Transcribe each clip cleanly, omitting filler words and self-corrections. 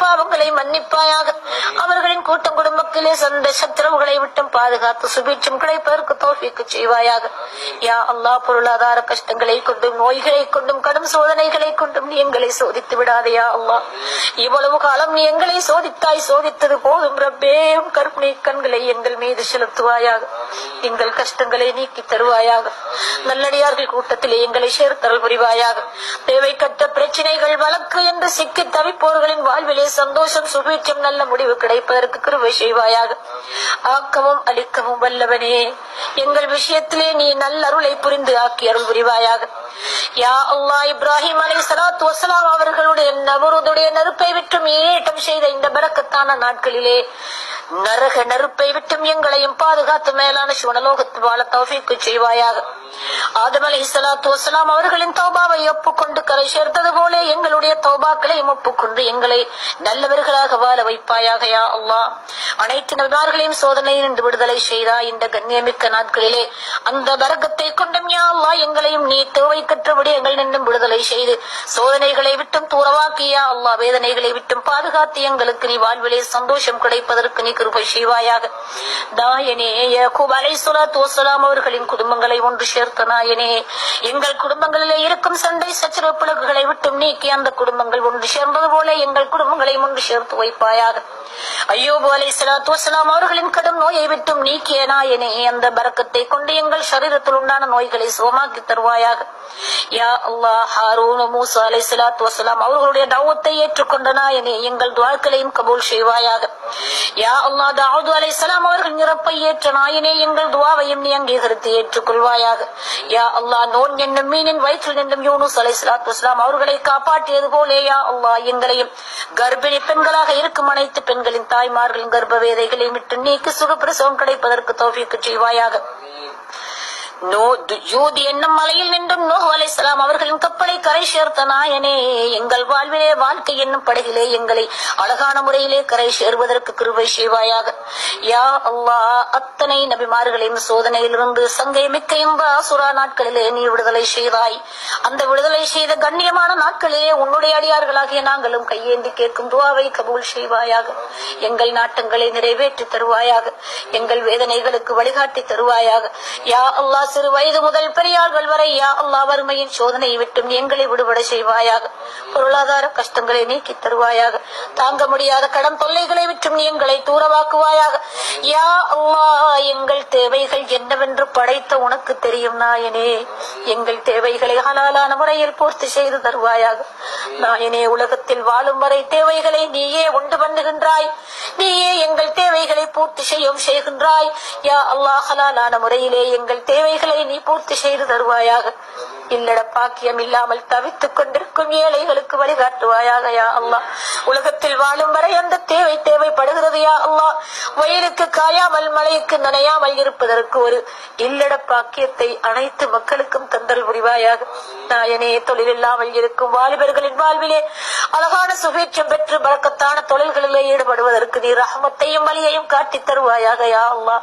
பாவங்களை மன்னிப்பாயாக. அவர்களின் கூட்டம் குடும்பத்திலே சந்த சத்திரவுகளை விட்டும் பாதுகாத்து சுபீட்சம் கிடைப்பதற்கு தௌஃபீக் செய்வாயாக. யா அல்லாஹ், பொருளாதார கஷ்டங்களை கொண்டும் நோய்களை கொண்டும் கடும் சோதனைகளை கொண்டும் நீ எங்களை சோதித்து விடாதையா அல்லாஹ். இவ்வளவு காலம் நீ எங்களை சோதித்தாய், சோதித்தது போதும் ரப்பே. கருணை கண்களை எங்கள் மீது செலுத்துவாயாக. எங்கள் கஷ்டங்களை நீக்கி தருவாயாக. நல்லடியார்கள் கூட்டத்திலே எங்களை சேர்த்தல் புரிவாயாக. தேவை கட்ட பிரச்சனைகள் வழக்கு என்று சிக்கி தவிப்போர்களின் வாழ்விலே சந்தோஷம் சுபீட்சம் நல்ல முடிவு கிடைப்பதற்கு கிருபை செய்வாயாக. ஆக்கவும் அளிக்கவும் வல்லவனே, எங்கள் விஷயத்திலே நீ நல்லருளை புரிந்து ஆக்கி அருள் புரிவாயாக. யா அல்லாஹ், இப்ராஹிம் அலைஹிஸ்ஸலாத்து வஸ்ஸலாம் அவர்களுடைய நபருடைய நெருப்பை விட்டும் ஈடேற்றம் செய்த இந்த பரக்கத்தான நாட்களிலே நரக நெருப்பை விட்டும் எங்களையும் பாதுகாத்து மேலான சுவனலோகத்து வாழ தௌஃபீக் செய்வாயாக. ஆதம் அலைஹிஸ்ஸலாத்து வஸ்ஸலாம் அவர்களின் தௌபாவை ஒப்புக்கொண்டு கரை சேர்த்தது போல எங்களுடைய தௌபாக்களையும் ஒப்புக்கொண்டு எங்களை நல்லவர்களாக வாழ வைப்பாயாக. யா அல்லாஹ், அனைத்து நபிமார்களையும் சோதனையில் இருந்து விடுதலை செய்தாய். இந்த கண்ணியமிக்க நாட்களிலே அந்த பரக்கத்தை கொண்டும் யா அல்லாஹ் எங்களையும் நீ தேவை கற்றபடி எங்கள் நின்றும் விடுதலை செய்து சோதனைகளை விட்டும் தூரவாக்கி யா அல்லாஹ் வேதனைகளை விட்டும் பாதுகாத்து எங்களுக்கு நீ வாழ்விலே சந்தோஷம் கிடைப்பதற்கு நீ கிருபை செய்வாயாக. நாயனே, யாக்கூப் அலைஹிஸ்ஸலாத்து வஸ்ஸலாம் அவர்களின் குடும்பங்களை ஒன்று சேர்த்த நாயனே, எங்கள் குடும்பங்களிலே இருக்கும் சண்டை சச்சரவு பிளவுகளை விட்டும் நீக்கி அந்த குடும்பங்கள் ஒன்று சேர்ந்தது போல எங்கள் குடும்பங்களை ஒன்று சேர்த்து வைப்பாயாக. அய்யூப் அலைஹிஸ்ஸலாத்து வஸ்ஸலாம் அவர்களின் கடும் நோயை விட்டும் நீக்கிய நாயனே, அந்த பரக்கத்தை கொண்டு எங்கள் சரீரத்தில் உண்டான நோய்களை சுகமாக்கி தருவாயாக. யா அல்லாஹ், ஹாரூன் மூசா அலைஹிஸ்ஸலாத்து வஸ்ஸலாம் அவர்களுடைய தஅவத்தை ஏற்றுக்கொண்ட நாயனே, எங்கள் துஆக்களையும் கபூல் செய்வாயாக. யா அல்லாஹ், தாவூத் அலைஹிஸ்ஸலாம் அவர்கள் இறப்பை ஏற்ற நாயனே, எங்கள் துஆவையும் நீ அங்கீகரித்து ஏற்றுக்கொள்வாயாக. யா அல்லாஹ், நோன் என்னும் மீனின் வயிற்றில் நின்றும் யூனுஸ் அலைஹிஸ்ஸலாத்து வஸ்ஸலாம் அவர்களை காப்பாற்றியது போலே யா அல்லாஹ் எங்களையும் கர்ப்பிணி பெண்களாக இருக்கும் அனைத்து பெண்களின் தாய்மார்களின் கர்ப்ப வேதைகளை விட்டு நீக்கி சுகப்பிரசவம் கிடைப்பதற்கு தௌஃபீக் செய்வாயாக. என்னும் மலையில் நின்றும் நூஹ் அலைஹிஸ்ஸலாம் அவர்களின் கப்பலை கரை சேர்த்த நாயனே, எங்கள் வாழ்விலே வாழ்க்கை என்னும் படகிலே எங்களை அழகான முறையிலே கரை சேர்வதற்கு கிருபை செய்வாயாக. யா அல்லாஹ், அத்தனை நபிமார்களையும் சோதனையிலிருந்து சங்கை மிக்க அசுரா நாட்களிலே நீ விடுதலை செய்தாய். அந்த விடுதலை செய்த கண்ணியமான நாட்களிலே உன்னுடைய அடியார்களாகிய நாங்களும் கையேந்தி கேட்கும் துஆவை கபூல் செய்வாயாக. எங்கள் நாட்டங்களை நிறைவேற்றி தருவாயாக. எங்கள் வேதனைகளுக்கு வழிகாட்டி தருவாயாக. யா அல்லாஹ், சிறு வயது முதல் பெரியார்கள் வரை யா அல்லாஹ் வறுமையின் சோதனையை விட்டும் எங்களை விடுபட செய்வாயாக. பொருளாதார கஷ்டங்களை நீக்கி தருவாயாக. தாங்க முடியாத கடன் தொல்லைகளை விட்டும் எங்களை தூரவாக்குவாயாக. யா அல்லாஹ், எங்கள் தேவைகள் என்னவென்று படைத்த உனக்கு தெரியும் நாயனே, எங்கள் தேவைகளை ஹலாலான முறையில் பூர்த்தி செய்து தருவாயாக. நாயனே, உலகத்தில் வாழும் வரை தேவைகளை நீயே உண்டு பண்ணுகின்றாய். நீயே எங்கள் தேவைகளை பூர்த்தி செய்கின்றாய். யா அல்லாஹ், ஹலாலான முறையிலே எங்கள் தேவைகளை நீ பூர்த்தி செய்து தருவாயாக. இல்லட பாக்கியம் இல்லாமல் தவித்துக் கொண்டிருக்கும் ஏழைகளுக்கு வழிகாட்டுவாயாக. யா அல்லாஹ், உலகத்தில் வாழும் வரை அந்த தேவைப்படுகிறது. யா அல்லாஹ், வயலுக்கு காயாமல் மழைக்கு நனையாமல் இருப்பதற்கு ஒரு இல்லட பாக்கியத்தை அனைத்து மக்களுக்கும் தந்தல் புரிவாயாக. நாயனே, தொழில் இல்லாமல் இருக்கும் வாலிபர்களின் வாழ்விலே அழகான சுபீட்சம் பெற்று பரக்கத்தான தொழில்களிலே ஈடுபடுவதற்கு நீ ரஹமத்தையும் வழியையும் காட்டி தருவாயாக. யா அல்லாஹ்,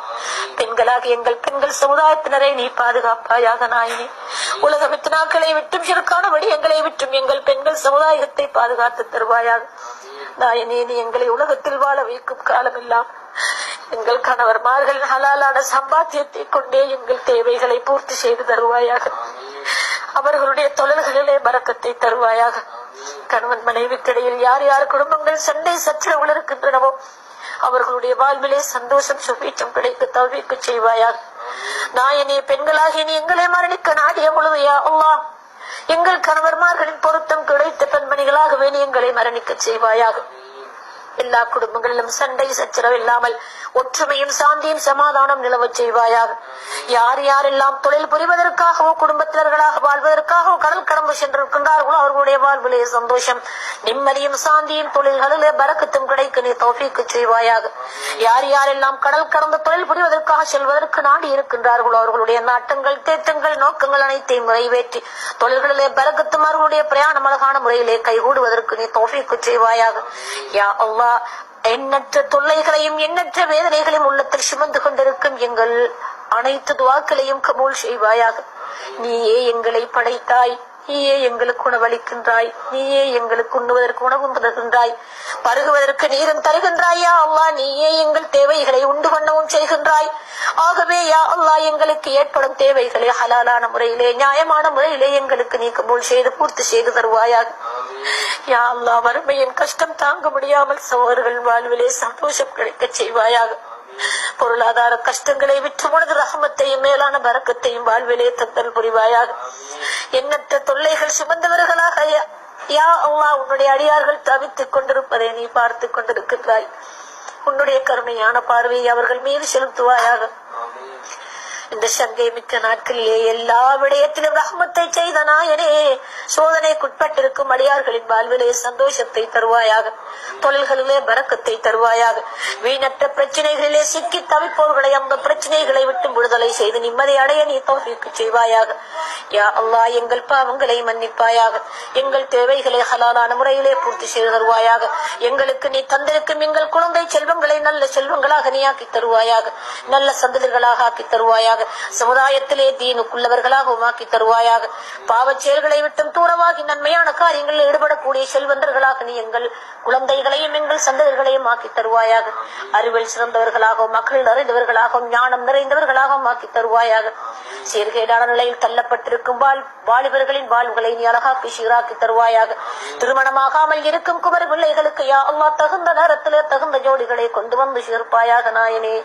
பெண்களாக எங்கள் பெண்கள் சமுதாயத்தினரை நீ பாதுகாப்பாயாக. நாயனே, உலக வித்னாக்களை விட்டும் சிறுக்கான வடியங்களை விட்டும் எங்கள் பெண்கள் சமுதாயத்தை பாதுகாத்து தருவாயாக. நாயனே, நீ எங்களை உலகத்தில் வாழ வைக்கும் காலமெல்லாம் எங்கள் கணவர்மார்களின் ஹலாலான சம்பாத்தியத்தை கொண்டே எங்கள் தேவைகளை பூர்த்தி செய்து தருவாயாக. அவர்களுடைய தொழில்களிலே பரக்கத்தை தருவாயாக. கணவன் மனைவிக்கிடையில் யார் யார் குடும்பங்கள் சண்டை சச்சரவுகள் இருக்கின்றனவோ அவர்களுடைய வாழ்விலே சந்தோஷம் சுபீட்சம் கிடைக்க தௌஃபீக் செய்வாயாக. நாயனே, பெண்களாகி நீ எங்களை மரணிக்க நாடிய பொழுது யா அல்லாஹ், எங்கள் கணவர்மார்களின் பொருத்தம் கிடைத்த பெண்மணிகளாகவே நீ எங்களை மரணிக்க செய்வாயாக. எல்லா குடும்பங்களிலும் சண்டை சச்சரவு இல்லாமல் ஒற்றுமையும் சாந்தியும் சமாதானம் நிலவச் செய்வாயாக. யார் யாரெல்லாம் தொழில் புரிவதற்காகவோ குடும்பத்தினர்களாக வாழ்வதற்காகவோ கடல் கடம்பு சென்றிருக்கின்றார்களோ அவர்களுடைய வாழ்விலே சந்தோஷம் நிம்மதியும் சாந்தியும் தொழில்களிலே பரக்கத்தும் கிடைக்க நீ தௌஃபீக் செய்வாயாக. யார் யாரெல்லாம் கடல் கடந்து தொழில் புரிவதற்காக செல்வதற்கு நாடி இருக்கின்றார்களோ அவர்களுடைய நாட்டங்கள் தேட்டங்கள் நோக்கங்கள் அனைத்தையும் நிறைவேற்றி தொழில்களிலே பரக்கத்தும் அவர்களுடைய பிரயாணம் அழகான முறையிலே கைகூடுவதற்கு நீ தௌஃபீக் செய்வாயாக. யா அல்லாஹ், எண்ணற்ற தொல்லைகளையும் எண்ணற்ற வேதனைகளையும் உள்ளத்தில் சுமந்து கொண்டிருக்கும் எங்கள் அனைத்து துஆக்களையும் கபூல் செய்வாயாக. நீயே எங்களை படைத்தாய், நீயே எங்களுக்கு உணவளிக்கின்றாய், நீயே எங்களுக்கு உண்ணுவதற்கு உணவும் தருகின்றாய், பருகுவதற்கு நீரும் தருகின்றாய். யா அல்லாஹ், நீயே எங்கள் தேவைகளை உண்டு பண்ணவும் செய்கின்றாய். ஆகவே யா அல்லாஹ், எங்களுக்கு ஏற்படும் தேவைகளை ஹலாலான முறையிலே, நியாயமான முறையிலே எங்களுக்கு நீ கபூல் செய்து பூர்த்தி செய்து தருவாயாக. யா அல்லாஹ், வறுமையின் கஷ்டம் தாங்க முடியாமல் சோழர்கள் வாழ்விலே சந்தோஷம் கிடைக்க செய்வாயாக. பொருளாதார கஷ்டங்களை விற்று உனது ரஹமத்தையும் மேலான பரக்கத்தையும் வாழ்விலே தத்தல் புரிவாயாக. எண்ணற்ற தொல்லைகள் சுமந்தவர்களாக யா அல்லாஹ், உன்னுடைய அடியார்கள் தவித்துக் கொண்டிருப்பதை நீ பார்த்து கொண்டிருக்கின்றாய். உன்னுடைய கருணையான பார்வையை அவர்கள் மீது செலுத்துவாயாக. இந்த சங்கை மிக்க நாட்களிலே எல்லா விடயத்திலும் ரஹ்மத்தை செய்த நாயனே, சோதனைக்குட்பட்டிருக்கும் அடியார்களின் வாழ்விலே சந்தோஷத்தை தருவாயாக, தொழில்களிலே பரக்கத்தை தருவாயாக. வீணற்ற பிரச்சனைகளிலே சிக்கி தவிப்போர்களை அந்த பிரச்சனைகளை விட்டு விடுதலை செய்து நிம்மதி அடைய நீ தௌஃபீக் செய்வாயாக. யா அல்லாஹ், எங்கள் பாவங்களை மன்னிப்பாயாக, எங்கள் தேவைகளை ஹலாலான முறையிலே பூர்த்தி செய்து தருவாயாக. எங்களுக்கு நீ தந்திருக்கும் எங்கள் குழந்தை செல்வங்களை நல்ல செல்வங்களாக நீ ஆக்கி தருவாயாக, நல்ல சந்ததிகளாக ஆக்கி தருவாயாக. சமுதாயத்திலே தீனுக்குள்ளவர்களாக உமாக்கி தருவாயாக. பாவச் செயல்களை விட்டும் தூரமாகி நன்மையான காரியங்களில் ஈடுபடக்கூடிய செல்வந்தர்களாக நீ எங்கள் குழந்தைகளையும் எங்கள் சந்ததிகளையும் ஆக்கி தருவாயாக. அறிவில் சிறந்தவர்களாகவும் மக்கள் நிறைந்தவர்களாகவும் ஞானம் நிறைந்தவர்களாகவும் ஆக்கி தருவாயாக. சீர்கேடான நிலையில் தள்ளப்பட்டிருக்கும் வாலிபர்களின் வாழ்வுகளை நீ அழகாக்கி சீராக்கி தருவாயாக. திருமணமாகாமல் இருக்கும் குமரி பிள்ளைகளுக்கு யா அல்லாஹ் தகுந்த நேரத்திலே தகுந்த ஜோடிகளை கொண்டு வந்து சேர்ப்பாயாக. நாயனே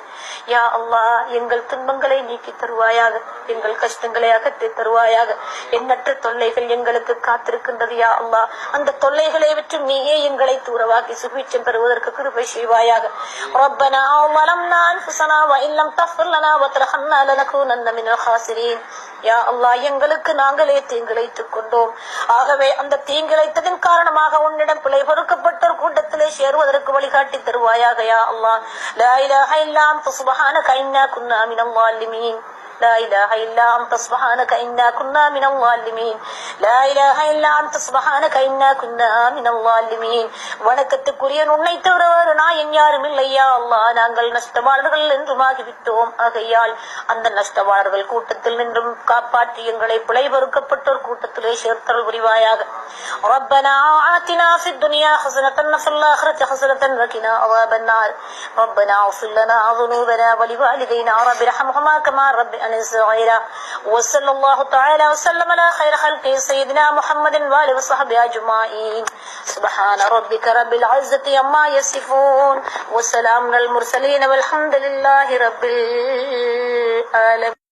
யா அல்லாஹ், எங்கள் துன்பங்களை நீக்கி தருவாயாக, எங்கள் கஷ்டங்களை அகற்றி தருவாயாக. எண்ணற்ற தொல்லைகள் எங்களுக்கு காத்திருக்கின்றது யா அல்லாஹ், அந்த தொல்லைகளை விட்டு நீயே எங்களை தூரவாக்கி சுபீட்சம் பெறுவதற்கு கிருபை செய்வாயாக. ரப்பனா வலம்னா அன்ஃபுஸனா வ இல்லம் தஃபிர் லனா வ தர்ஹம்னா லனகூனன்ன மினல் காசிரீன். யா அல்லாஹ், எங்களுக்கு நாங்களே தீங்கிழைத்துக் கொண்டோம். ஆகவே அந்த தீங்கிழைத்ததின் காரணமாக உன்னிடம் பிழை பொறுக்கப்பட்டோர் கூட்டத்திலே சேருவதற்கு வழிகாட்டி தருவாயாக. யா அல்லாஹ், லா இலாஹ இல்லா அன்த சுப்ஹானக இன்னா குன்னா மினல் ஸாலிமீன். لا إله إلا أنت سبحانك إنا كنا من الظالمين. لا إله إلا أنت سبحانك إنا كنا من الظالمين. வணக்கத்துக்குரிய உன்னை தவிர வேறு நாயன் யாரும் இல்லை யா அல்லாஹ், நாங்கள் நஷ்டவாளர்கள் என்றுமாகிவிட்டோம். ஆகையால் அந்த நஷ்டவாளர்கள் கூட்டத்தில் நின்றும் காப்பாற்றி எங்களை பிழை பொறுக்கப்பட்டோர் கூட்டத்திலே சேர்த்தல் புரிவாயாக. ربنا آتنا في الدنيا حسنة وفي الآخرة حسنة وقنا عذاب النار. ربنا اغفر لنا ذنوبنا ولوالدينا رب ارحمهما كما ربنا صغيرا. وصلى الله تعالى وسلم على خير خلقه سيدنا محمد وآله وصحبه أجمعين. سبحان ربك رب العزة عما يصفون وسلام على المرسلين والحمد لله رب العالمين.